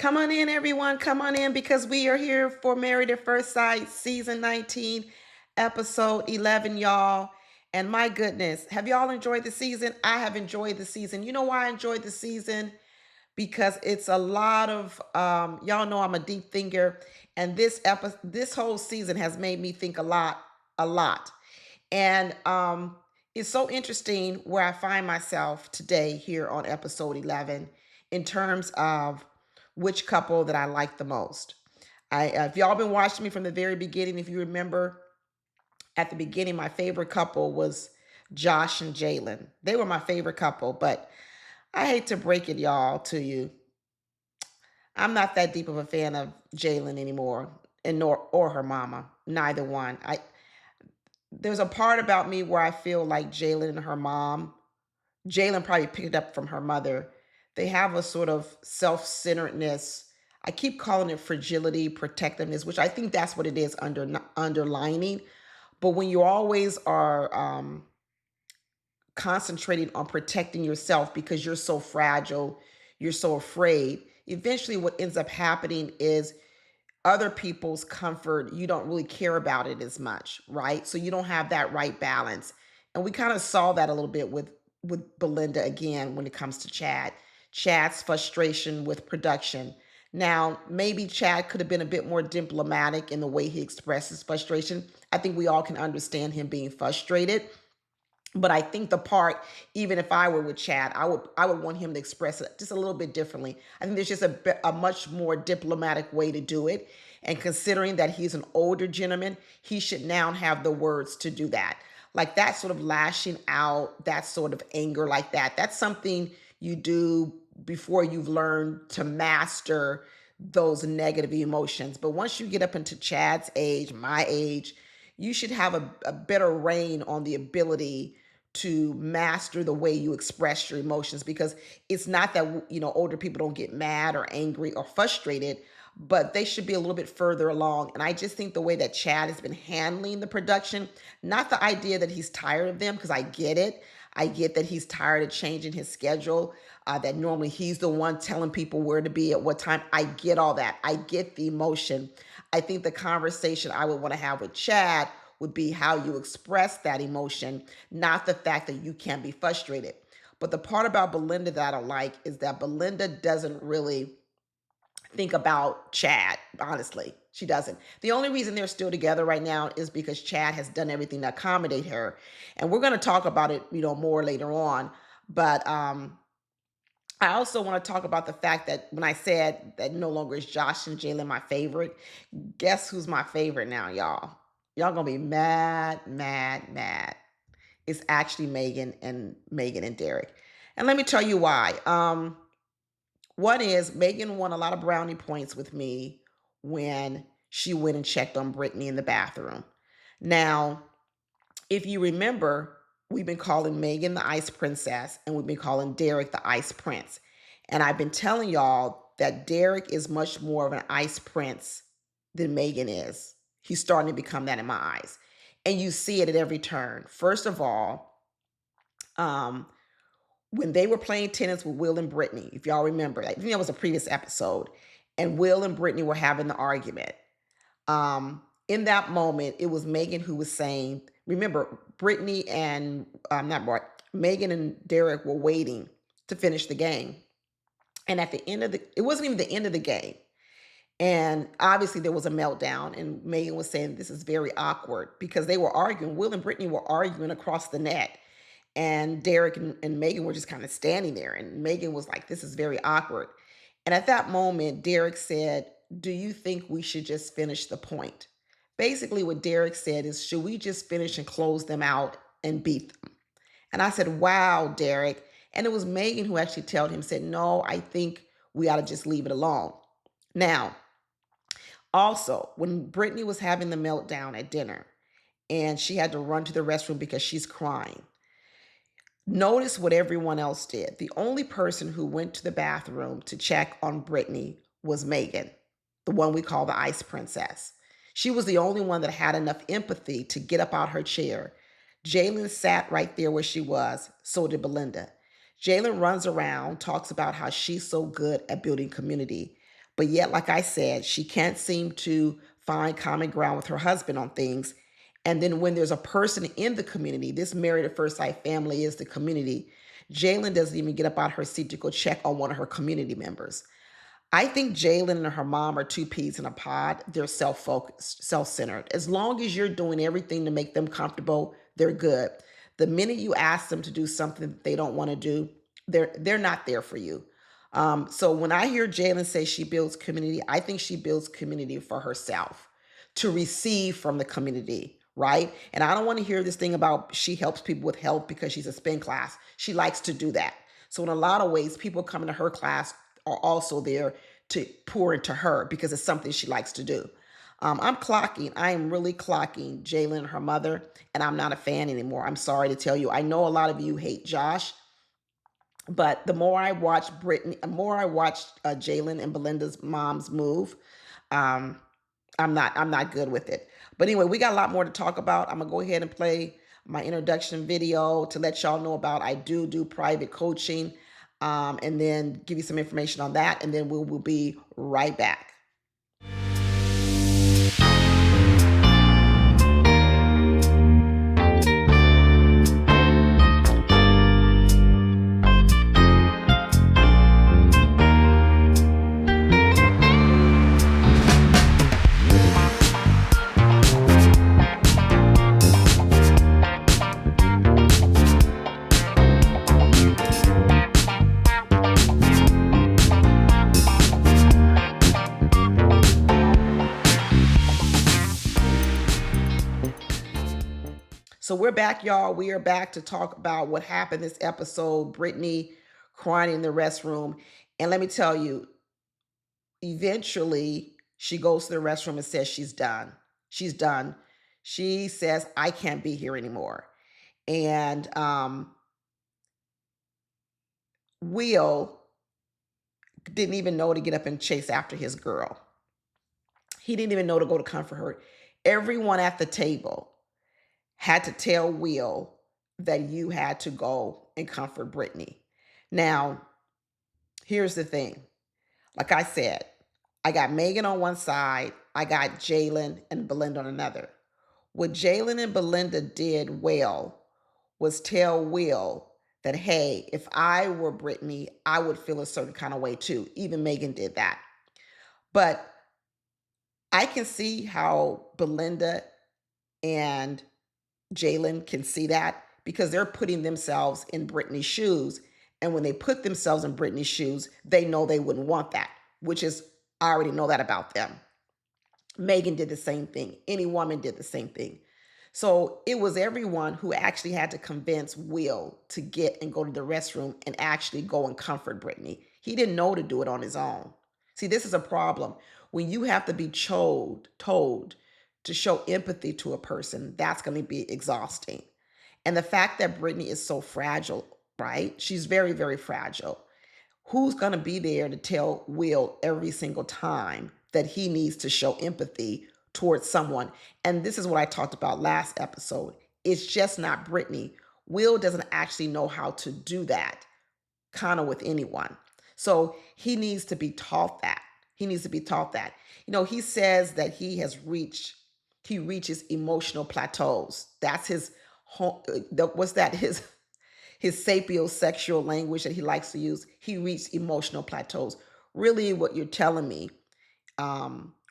Come on in, everyone. Come on in because we are here for Married at First Sight, season 19, episode 11, y'all. And my goodness, have y'all enjoyed the season? I have enjoyed the season. You know why I enjoyed the season? Because it's a lot of y'all know I'm a deep thinker, and this whole season has made me think a lot. And it's so interesting where I find myself today here on episode 11 in terms of which couple that I like the most. If y'all been watching me from the very beginning, if you remember at the beginning, my favorite couple was Josh and JAYLN. They were my favorite couple, but I hate to break it, y'all, to you. I'm not that deep of a fan of JAYLN anymore, and nor or her mama. Neither one. There's a part about me where I feel like JAYLN and her mom, JAYLN probably picked it up from her mother. They have a sort of self-centeredness. I keep calling it fragility, protectiveness, which I think that's what it is underlining. But when you always are concentrating on protecting yourself because you're so fragile, you're so afraid, eventually what ends up happening is other people's comfort, you don't really care about it as much, right? So you don't have that right balance. And we kind of saw that a little bit with Belinda again when it comes to Chad. Chad's frustration with production. Now, maybe Chad could have been a bit more diplomatic in the way he expresses frustration. I think we all can understand him being frustrated. But I think the part, even if I were with Chad, I would want him to express it just a little bit differently. I think there's just a much more diplomatic way to do it. And considering that he's an older gentleman, he should now have the words to do that. Like that sort of lashing out, that sort of anger like that. That's something you do before you've learned to master those negative emotions. But once you get up into Chad's age, my age, you should have a better reign on the ability to master the way you express your emotions, because it's not that older people don't get mad or angry or frustrated, but they should be a little bit further along. And I just think the way that Chad has been handling the production, not the idea that he's tired of them, because I get it. I get that he's tired of changing his schedule, that normally he's the one telling people where to be at what time. I get all that. I get the emotion. I think the conversation I would want to have with Chad would be how you express that emotion, not the fact that you can be frustrated. But the part about Belinda that I don't like is that Belinda doesn't really think about Chad, honestly. She doesn't. The only reason they're still together right now is because Chad has done everything to accommodate her. And we're going to talk about it, more later on. But I also want to talk about the fact that when I said that no longer is Josh and JAYLN my favorite, guess who's my favorite now, y'all? Y'all gonna be mad, mad, mad. It's actually Megan and Derek. And let me tell you why. One is Megan won a lot of brownie points with me when she went and checked on Britney in the bathroom. Now, if you remember, we've been calling Megan the Ice Princess and we've been calling Derek the Ice Prince. And I've been telling y'all that Derek is much more of an Ice Prince than Megan is. He's starting to become that in my eyes. And you see it at every turn. First of all, um, when they were playing tennis with Will and Britney, if y'all remember, I think that was a previous episode, and Will and Britney were having the argument. In that moment, it was Megan who was saying, remember, Britney and not Bart, Megan and Derek were waiting to finish the game. And at the end of it wasn't even the end of the game. And obviously there was a meltdown, and Megan was saying this is very awkward because they were arguing. Will and Britney were arguing across the net. And Derek and Megan were just kind of standing there. And Megan was like, this is very awkward. And at that moment, Derek said, do you think we should just finish the point? Basically, what Derek said is, should we just finish and close them out and beat them? And I said, wow, Derek. And it was Megan who actually told him, said, no, I think we ought to just leave it alone. Now, also, when Brittany was having the meltdown at dinner and she had to run to the restroom because she's crying, notice what everyone else did. The only person who went to the bathroom to check on Brittany was Megan, the one we call the Ice Princess. She was the only one that had enough empathy to get up out her chair. JAYLN sat right there where she was. So did Belinda. JAYLN runs around, talks about how she's so good at building community. But yet, like I said, she can't seem to find common ground with her husband on things. And then when there's a person in the community, this married at first sight family is the community. JAYLN doesn't even get up out of her seat to go check on one of her community members. I think JAYLN and her mom are two peas in a pod. They're self-focused, self-centered. As long as you're doing everything to make them comfortable, they're good. The minute you ask them to do something that they don't want to do, they're not there for you. So when I hear JAYLN say she builds community, I think she builds community for herself to receive from the community, right? And I don't want to hear this thing about she helps people with health because she's a spin class. She likes to do that. So in a lot of ways, people coming to her class are also there to pour into her because it's something she likes to do. I am really clocking JAYLN and her mother, and I'm not a fan anymore. I'm sorry to tell you. I know a lot of you hate Josh, but the more I watch Britney, the more I watch JAYLN and Belinda's mom's move, um, I'm not good with it. But anyway, we got a lot more to talk about. I'm gonna go ahead and play my introduction video to let y'all know about I do private coaching, and then give you some information on that, and then we will be right back. So we're back, y'all. We are back to talk about what happened this episode. Britney crying in the restroom. And let me tell you, eventually she goes to the restroom and says she's done. She's done. She says, I can't be here anymore. And Will didn't even know to get up and chase after his girl. He didn't even know to go to comfort her. Everyone at the table had to tell Will that you had to go and comfort Britney. Now, here's the thing. Like I said, I got Megan on one side, I got JAYLN and Belinda on another. What JAYLN and Belinda did well was tell Will that, hey, if I were Britney, I would feel a certain kind of way too. Even Megan did that. But I can see how Belinda and JAYLN can see that because they're putting themselves in Britney's shoes. And when they put themselves in Britney's shoes, they know they wouldn't want that, which is, I already know that about them. Megan did the same thing. Any woman did the same thing. So it was everyone who actually had to convince Will to get and go to the restroom and actually go and comfort Britney. He didn't know to do it on his own. See, this is a problem. When you have to be told to show empathy to a person, that's going to be exhausting. And the fact that Britney is so fragile, right? She's very, very fragile. Who's going to be there to tell Will every single time that he needs to show empathy towards someone? And this is what I talked about last episode. It's just not Britney. Will doesn't actually know how to do that kind of with anyone. So he needs to be taught that. He needs to be taught that. He says that he reaches emotional plateaus. That's his what's that? His sapiosexual language that he likes to use. He reached emotional plateaus. Really, what you're telling me,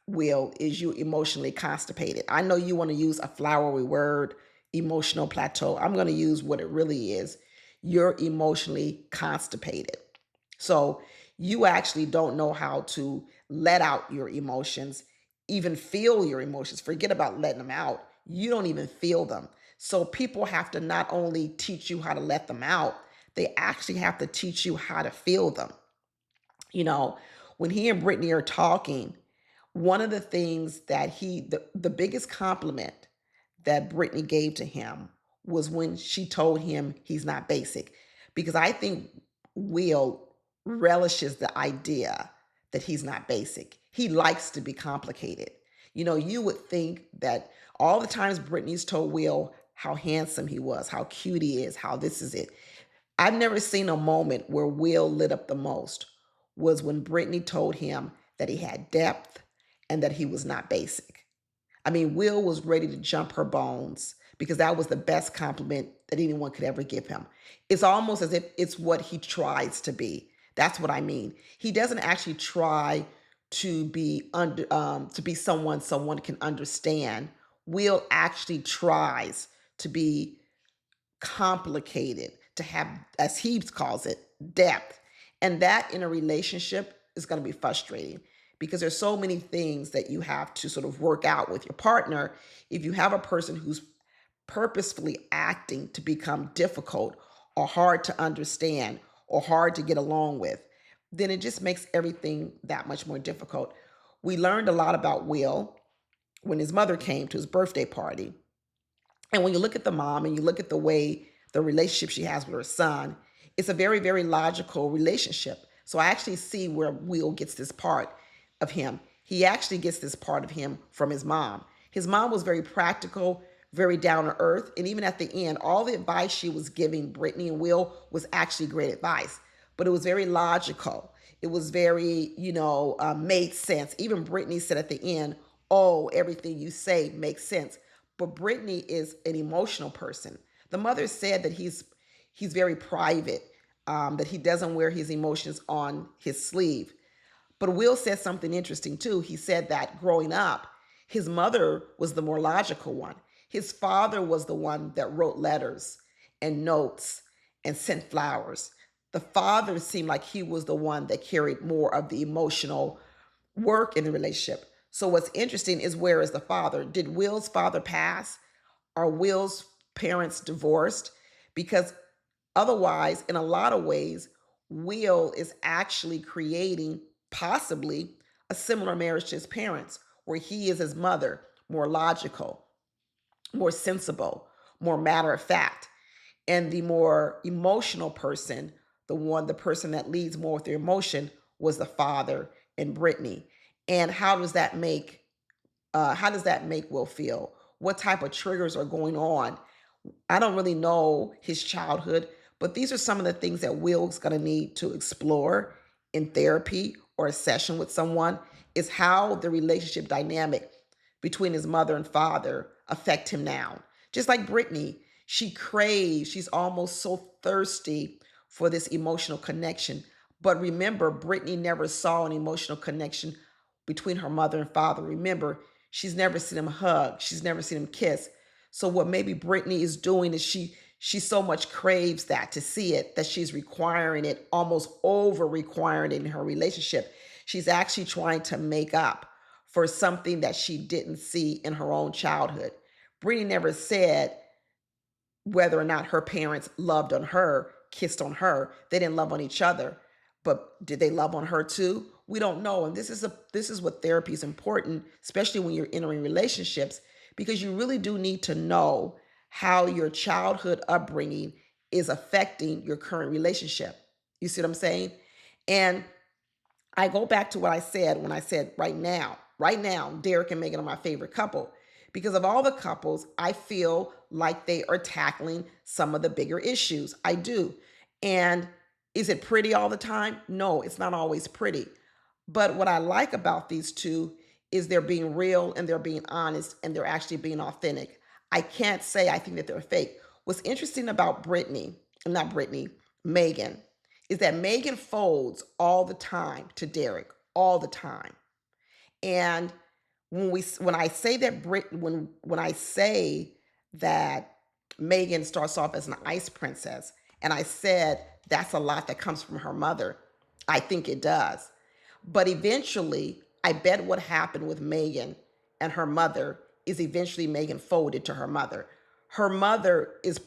Will, is you emotionally constipated. I know you want to use a flowery word, emotional plateau. I'm going to use what it really is. You're emotionally constipated. So you actually don't know how to let out your emotions, even feel your emotions. Forget about letting them out. You don't even feel them. So people have to not only teach you how to let them out, they actually have to teach you how to feel them. When he and Britney are talking, one of the things that the biggest compliment that Britney gave to him was when she told him he's not basic. Because I think Will relishes the idea that he's not basic. He likes to be complicated. You would think that all the times Britney's told Will how handsome he was, how cute he is, how this is it. I've never seen a moment where Will lit up the most was when Britney told him that he had depth, and that he was not basic. I mean, Will was ready to jump her bones because that was the best compliment that anyone could ever give him. It's almost as if it's what he tries to be. That's what I mean. He doesn't actually try to be someone can understand. Will actually tries to be complicated, to have, as he calls it, depth. And that in a relationship is going to be frustrating because there's so many things that you have to sort of work out with your partner. If you have a person who's purposefully acting to become difficult or hard to understand or hard to get along with, then it just makes everything that much more difficult. We learned a lot about Will when his mother came to his birthday party. And when you look at the mom and you look at the way the relationship she has with her son, it's a very, very logical relationship. So I actually see where Will gets this part of him. He actually gets this part of him from his mom. His mom was very practical, very down to earth. And even at the end, all the advice she was giving Britney and Will was actually great advice, but it was very logical. It was very, made sense. Even Britney said at the end, oh, everything you say makes sense. But Brittany is an emotional person. The mother said that he's very private, that he doesn't wear his emotions on his sleeve. But Will said something interesting too. He said that growing up, his mother was the more logical one. His father was the one that wrote letters and notes and sent flowers. The father seemed like he was the one that carried more of the emotional work in the relationship. So what's interesting is, where is the father? Did Will's father pass? Are Will's parents divorced? Because otherwise, in a lot of ways, Will is actually creating possibly a similar marriage to his parents, where he is his mother, more logical, more sensible, more matter of fact. And the more emotional person, the person that leads more with their emotion, was the father in Brittany. And how does that make Will feel? What type of triggers are going on? I don't really know his childhood, but these are some of the things that Will's going to need to explore in therapy or a session with someone, is how the relationship dynamic between his mother and father affect him now. Just like Brittany, she's almost so thirsty for this emotional connection. But remember, Brittany never saw an emotional connection between her mother and father. Remember, she's never seen him hug. She's never seen him kiss. So what maybe Brittany is doing is she so much craves that, to see it, that she's requiring it, almost over requiring it in her relationship. She's actually trying to make up for something that she didn't see in her own childhood. Brittany never said whether or not her parents loved on her, kissed on her. They didn't love on each other. But did they love on her too? We don't know. And this is what therapy is important, especially when you're entering relationships, because you really do need to know how your childhood upbringing is affecting your current relationship. You see what I'm saying? And I go back to what I said when I said right now, Derek and Megan are my favorite couple. Because of all the couples, I feel like they are tackling some of the bigger issues. I do. And is it pretty all the time? No, it's not always pretty. But what I like about these two is they're being real and they're being honest and they're actually being authentic. I can't say I think that they're fake. What's interesting about not Brittany, Megan, is that Megan folds all the time to Derek, all the time. And when I say that when I say that Megan starts off as an ice princess, and I said that's a lot that comes from her mother, I think it does. But eventually, I bet what happened with Megan and her mother is eventually Megan folded to her mother. Her mother is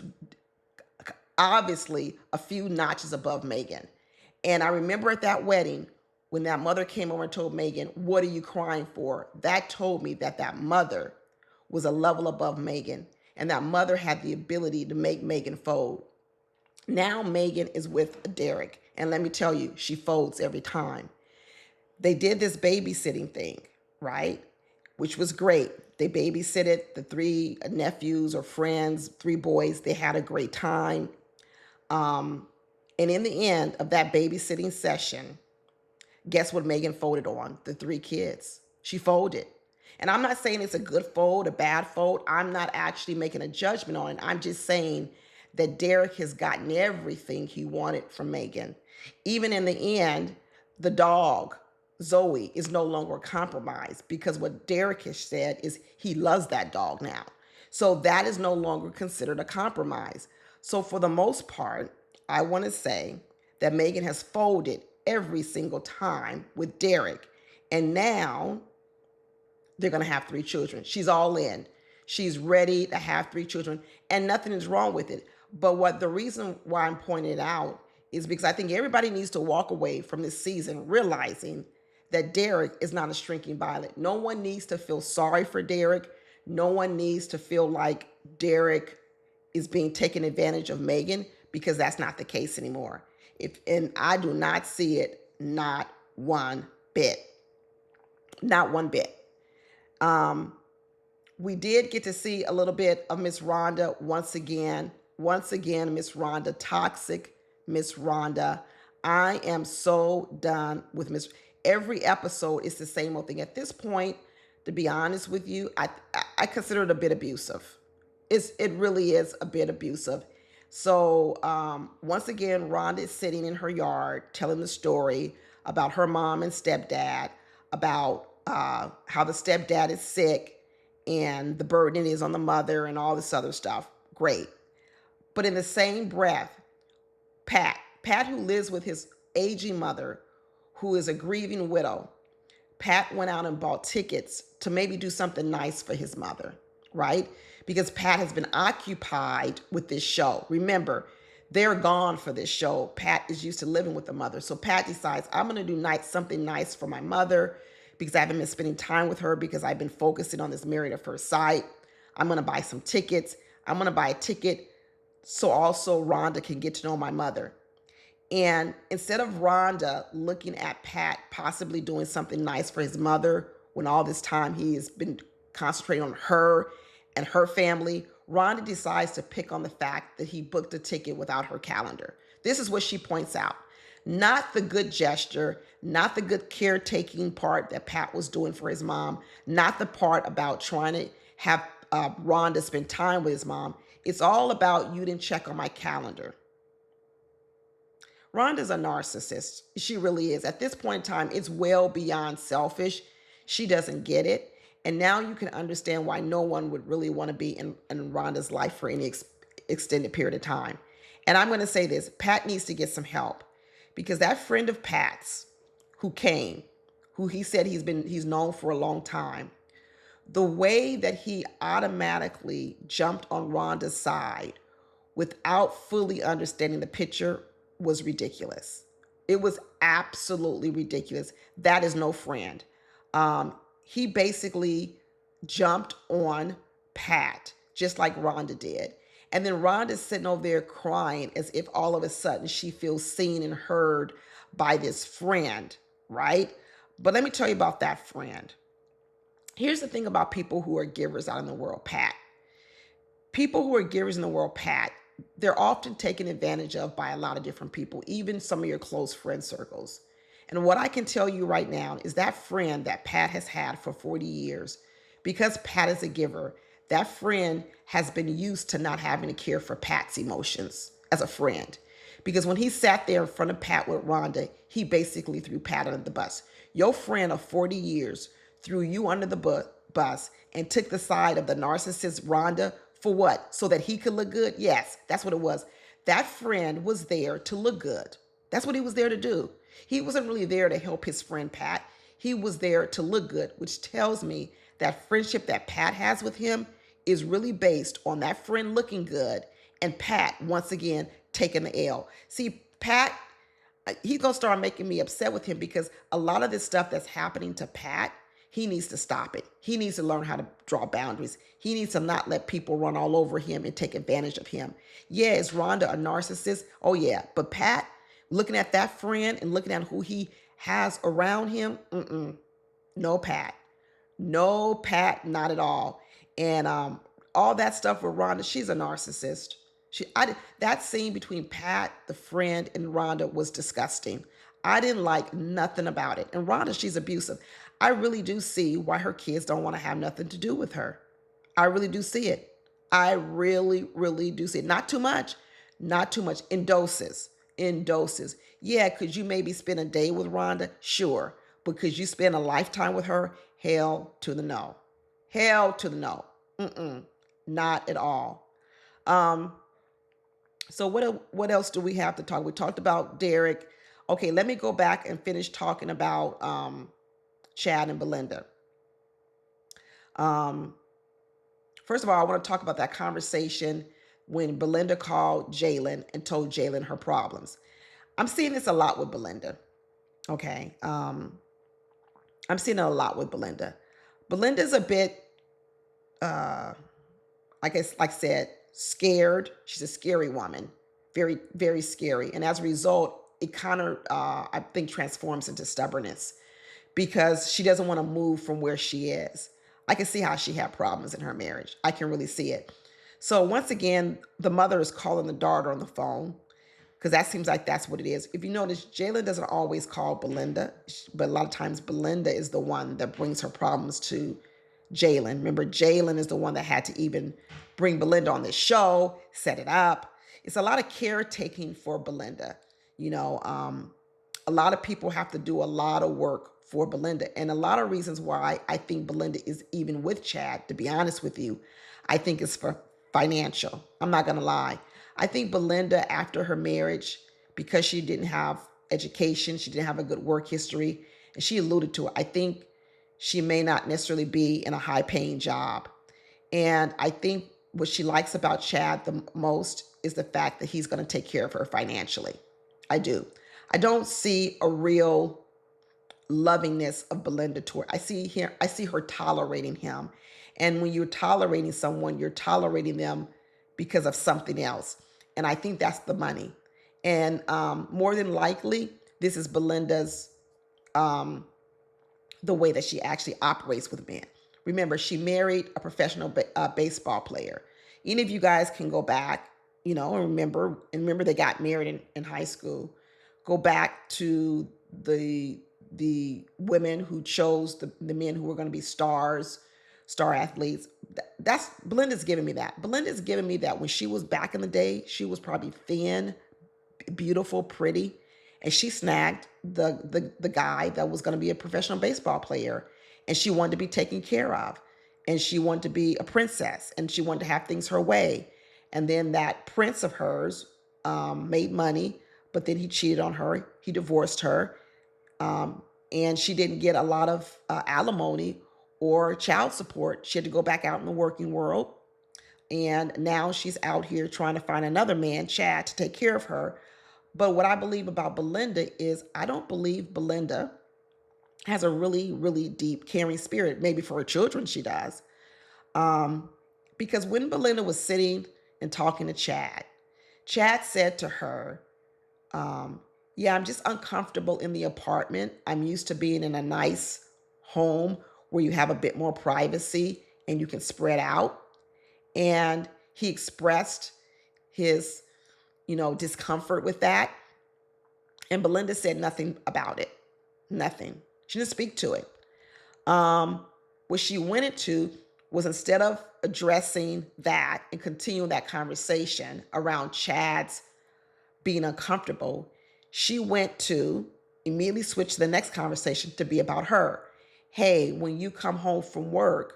obviously a few notches above Megan. And I remember at that wedding, when that mother came over and told Megan, "What are you crying for?" That told me that that mother was a level above Megan, and that mother had the ability to make Megan fold. Now Megan is with Derek, and let me tell you, she folds every time. They did this babysitting thing, right? Which was great. They babysitted the three nephews or friends, three boys. They had a great time. And in the end of that babysitting session, Guess what Megan folded on? The 3 kids. She folded. And I'm not saying it's a good fold, a bad fold. I'm not actually making a judgment on it. I'm just saying that Derek has gotten everything he wanted from Megan. Even in the end, the dog, Zoe, is no longer compromised because what Derek has said is he loves that dog now. So that is no longer considered a compromise. So for the most part, I want to say that Megan has folded every single time with Derek. And now they're going to have 3 children. She's all in. She's ready to have 3 children, and nothing is wrong with it. But what the reason why I'm pointing it out is because I think everybody needs to walk away from this season realizing that Derek is not a shrinking violet. No one needs to feel sorry for Derek. No one needs to feel like Derek is being taken advantage of Megan, because that's not the case anymore. And I do not see it, not one bit. Not one bit. We did get to see a little bit of Miss Rhonda once again. Once again, Miss Rhonda, toxic Miss Rhonda. I am so done with Miss. Every episode is the same old thing. At this point, to be honest with you, I consider it a bit abusive. It really is a bit abusive. So once again, Rhonda is sitting in her yard telling the story about her mom and stepdad, about how the stepdad is sick and the burden is on the mother and all this other stuff. Great. But in the same breath, Pat who lives with his aging mother, who is a grieving widow, Pat went out and bought tickets to maybe do something nice for his mother, right? Because Pat has been occupied with this show. Remember, they're gone for this show. Pat is used to living with the mother. So Pat decides, I'm going to do something nice for my mother because I haven't been spending time with her because I've been focusing on this Married at First Sight. I'm going to buy some tickets. I'm going to buy a ticket so also Rhonda can get to know my mother. And instead of Rhonda looking at Pat possibly doing something nice for his mother when all this time he has been concentrating on her and her family, Rhonda decides to pick on the fact that he booked a ticket without her calendar. This is what she points out. Not the good gesture, not the good caretaking part that Pat was doing for his mom, not the part about trying to have Rhonda spend time with his mom. It's all about you didn't check on my calendar. Rhonda's a narcissist. She really is. At this point in time, it's well beyond selfish. She doesn't get it. And now you can understand why no one would really want to be in Rhonda's life for any extended period of time. And I'm going to say this, Pat needs to get some help, because that friend of Pat's who came, who he said he's known for a long time, the way that he automatically jumped on Rhonda's side without fully understanding the picture was ridiculous. It was absolutely ridiculous. That is no friend. He basically jumped on Pat, just like Rhonda did. And then Rhonda's sitting over there crying as if all of a sudden she feels seen and heard by this friend, right? But let me tell you about that friend. Here's the thing about people who are givers out in the world, Pat. People who are givers in the world, Pat, they're often taken advantage of by a lot of different people, even some of your close friend circles. And what I can tell you right now is that friend that Pat has had for 40 years, because Pat is a giver, that friend has been used to not having to care for Pat's emotions as a friend. Because when he sat there in front of Pat with Rhonda, he basically threw Pat under the bus. Your friend of 40 years threw you under the bus and took the side of the narcissist Rhonda for what? So that he could look good? Yes, that's what it was. That friend was there to look good. That's what he was there to do. He wasn't really there to help his friend Pat. He was there to look good, which tells me that friendship that Pat has with him is really based on that friend looking good and Pat, once again, taking the L. See, Pat, he's going to start making me upset with him because a lot of this stuff that's happening to Pat, he needs to stop it. He needs to learn how to draw boundaries. He needs to not let people run all over him and take advantage of him. Yeah, is Rhonda a narcissist? Oh, yeah. But Pat, looking at that friend and looking at who he has around him, no Pat. No Pat, not at all. And all that stuff with Rhonda, she's a narcissist. That scene between Pat, the friend, and Rhonda was disgusting. I didn't like nothing about it. And Rhonda, she's abusive. I really do see why her kids don't want to have nothing to do with her. I really do see it. I really, really do see it. Not too much, not too much. In doses, in doses. Yeah, could you maybe spend a day with Rhonda? Sure. But could you spend a lifetime with her? Hell to the no. Hell to the no. Mm-mm. Not at all. Um, so what else do we have to talk? We talked about Derek. Okay, let me go back and finish talking about Chad and Belinda. Um, First of all, I want to talk about that conversation when Belinda called JAYLN and told JAYLN her problems. I'm seeing this a lot with Belinda. Okay, I'm seeing it a lot with Belinda. Belinda's a bit, I guess, like I said, scared. She's a scary woman, very, very scary. And as a result, it kind of, I think, transforms into stubbornness because she doesn't want to move from where she is. I can see how she had problems in her marriage. I can really see it. So once again, the mother is calling the daughter on the phone because that seems like that's what it is. If you notice, JAYLN doesn't always call Belinda, but a lot of times Belinda is the one that brings her problems to JAYLN. Remember, JAYLN is the one that had to even bring Belinda on this show, set it up. It's a lot of caretaking for Belinda. You know, a lot of people have to do a lot of work for Belinda. And a lot of reasons why I think Belinda is even with Chad, to be honest with you, I think it's for financial. I'm not going to lie. I think Belinda, after her marriage, because she didn't have education, she didn't have a good work history, and she alluded to it, I think she may not necessarily be in a high paying job. And I think what she likes about Chad the most is the fact that he's going to take care of her financially. I do. I don't see a real lovingness of Belinda toward. I see her tolerating him. And when you're tolerating someone, you're tolerating them because of something else. And I think that's the money. And more than likely, this is Belinda's um, the way that she actually operates with men. Remember, she married a professional baseball player. Any of you guys can go back, you know, and remember they got married in high school. Go back to the women who chose the men who were going to be stars, star athletes. That's Belinda's giving me that. Belinda's giving me that when she was back in the day, she was probably thin, beautiful, pretty, and she snagged the guy that was going to be a professional baseball player, and she wanted to be taken care of, and she wanted to be a princess, and she wanted to have things her way. And then that prince of hers made money, but then he cheated on her. He divorced her, um, and she didn't get a lot of alimony or child support. She had to go back out in the working world, and now she's out here trying to find another man, Chad, to take care of her. But what I believe about Belinda is I don't believe Belinda has a really, really deep, caring spirit. Maybe for her children, she does. Um, because when Belinda was sitting and talking to Chad, Chad said to her, um, yeah, I'm just uncomfortable in the apartment. I'm used to being in a nice home where you have a bit more privacy and you can spread out. And he expressed his, discomfort with that. And Belinda said nothing about it. Nothing. She didn't speak to it. What she went into was, instead of addressing that and continuing that conversation around Chad's being uncomfortable, she went to immediately switch to the next conversation to be about her. Hey, when you come home from work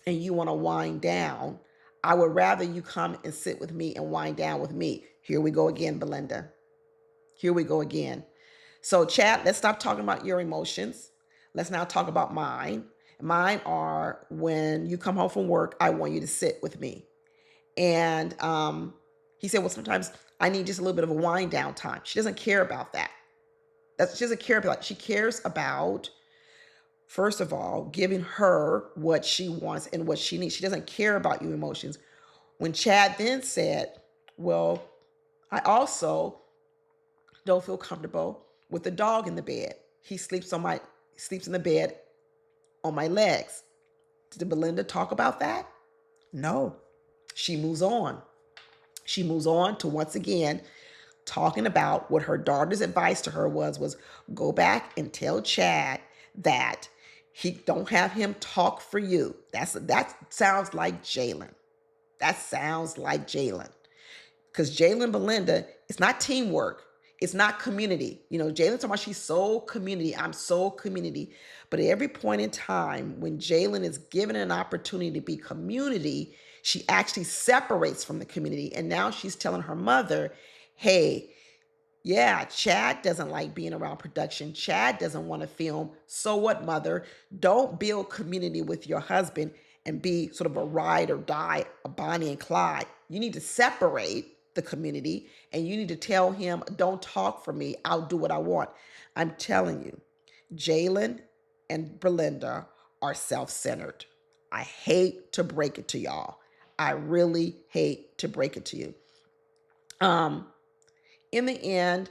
and you want to wind down, I would rather you come and sit with me and wind down with me. Here we go again, Belinda. Here we go again. So, Chad, let's stop talking about your emotions. Let's now talk about mine. Mine are, when you come home from work, I want you to sit with me. And he said, well, sometimes I need just a little bit of a wind down time. She doesn't care about that. She doesn't care about. She cares about, first of all, giving her what she wants and what she needs. She doesn't care about your emotions. When Chad then said, well, I also don't feel comfortable with the dog in the bed. He sleeps in the bed on my legs. Did Belinda talk about that? No. She moves on. She moves on to, once again, talking about what her daughter's advice to her was go back and tell Chad that he don't have him talk for you. That sounds like JAYLN. That sounds like JAYLN. Because JAYLN and Belinda, it's not teamwork. It's not community. JAYLN talking about she's so community. I'm so community. But at every point in time, when JAYLN is given an opportunity to be community, she actually separates from the community. And now she's telling her mother, hey, yeah, Chad doesn't like being around production. Chad doesn't want to film. So what, mother? Don't build community with your husband and be sort of a ride or die, a Bonnie and Clyde. You need to separate the community and you need to tell him, don't talk for me. I'll do what I want. I'm telling you, JAYLN and Belinda are self-centered. I hate to break it to y'all. I really hate to break it to you. In the end,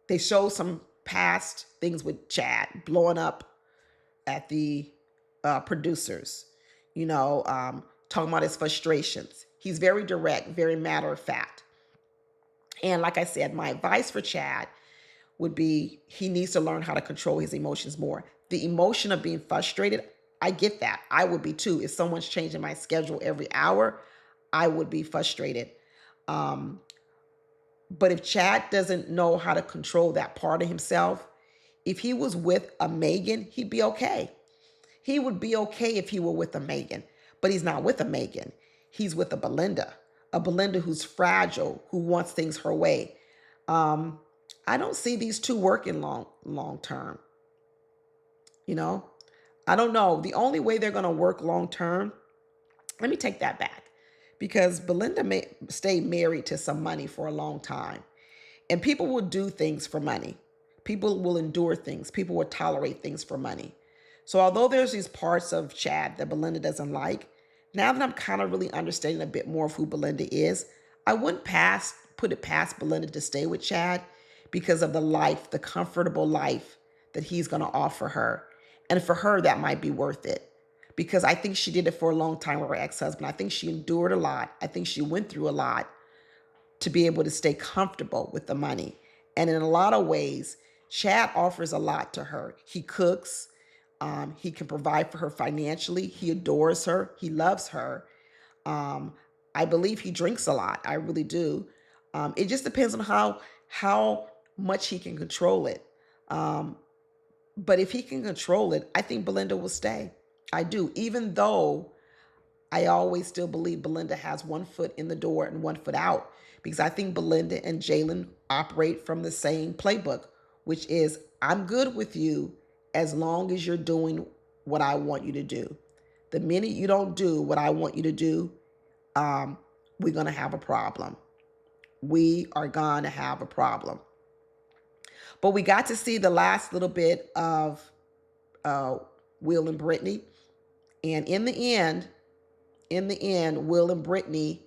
they show some past things with Chad blowing up at the producers, talking about his frustrations. He's very direct, very matter of fact. And like I said, my advice for Chad would be he needs to learn how to control his emotions more. The emotion of being frustrated, I get that. I would be too. If someone's changing my schedule every hour, I would be frustrated. But if Chad doesn't know how to control that part of himself, if he was with a Megan, he'd be okay. He would be okay if he were with a Megan, but he's not with a Megan. He's with a Belinda who's fragile, who wants things her way. I don't see these two working long term. I don't know. The only way they're going to work long term, let me take that back, because Belinda may stay married to some money for a long time. And people will do things for money. People will endure things. People will tolerate things for money. So although there's these parts of Chad that Belinda doesn't like, now that I'm kind of really understanding a bit more of who Belinda is, I wouldn't put it past Belinda to stay with Chad because of the comfortable life that he's going to offer her. And for her, that might be worth it. Because I think she did it for a long time with her ex-husband. I think she endured a lot. I think she went through a lot to be able to stay comfortable with the money. And in a lot of ways, Chad offers a lot to her. He cooks. He can provide for her financially. He adores her. He loves her. I believe he drinks a lot. I really do. It just depends on how much he can control it. But if he can control it, I think Belinda will stay. I do, even though I always still believe Belinda has one foot in the door and one foot out, because I think Belinda and JAYLN operate from the same playbook, which is I'm good with you as long as you're doing what I want you to do. The minute you don't do what I want you to do, we're going to have a problem. We are going to have a problem. But we got to see the last little bit of Will and Britney. And in the end, Will and Britney,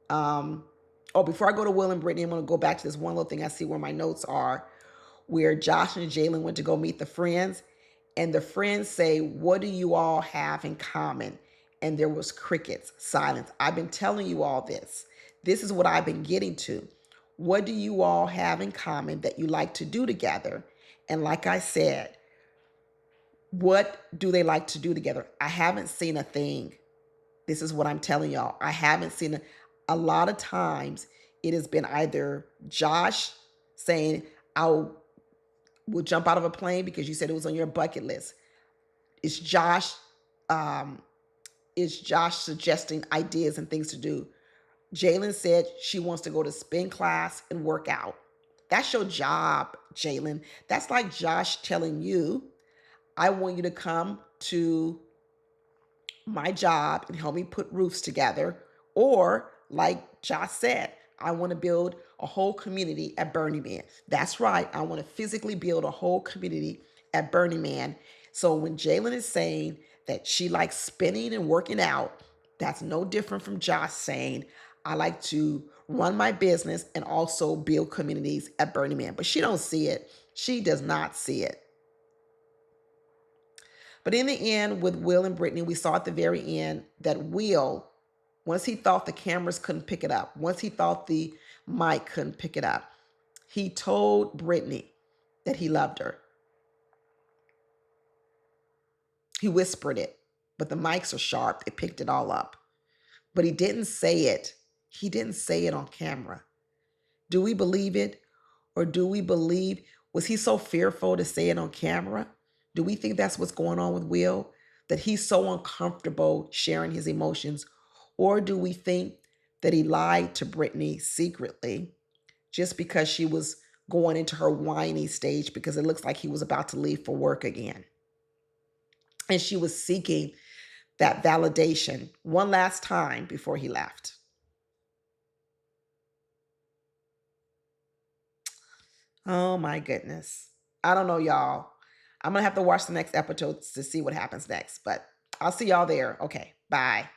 before I go to Will and Britney, I'm going to go back to this one little thing I see where my notes are, where Josh and JAYLN went to go meet the friends. And the friends say, what do you all have in common? And there was crickets, silence. I've been telling you all this. This is what I've been getting to. What do you all have in common that you like to do together? And like I said, what do they like to do together? I haven't seen a thing. This is what I'm telling y'all. I haven't seen a lot of times it has been either Josh saying, we'll jump out of a plane because you said it was on your bucket list. It's Josh suggesting ideas and things to do. JAYLN said she wants to go to spin class and work out. That's your job, JAYLN. That's like Josh telling you, I want you to come to my job and help me put roofs together. Or like Josh said, I want to build a whole community at Burning Man. That's right. I want to physically build a whole community at Burning Man. So when JAYLN is saying that she likes spinning and working out, that's no different from Josh saying, I like to run my business and also build communities at Burning Man. But she don't see it. She does not see it. But in the end, with Will and Britney, we saw at the very end that Will, once he thought the cameras couldn't pick it up, once he thought the Mike couldn't pick it up. He told Britney that he loved her. He whispered it, but the mics are sharp. They picked it all up. But he didn't say it. He didn't say it on camera. Do we believe it? Or do we believe, was he so fearful to say it on camera? Do we think that's what's going on with Will? That he's so uncomfortable sharing his emotions? Or do we think that he lied to Britney secretly just because she was going into her whiny stage because it looks like he was about to leave for work again? And she was seeking that validation one last time before he left. Oh my goodness. I don't know, y'all. I'm going to have to watch the next episode to see what happens next, but I'll see y'all there. Okay, bye.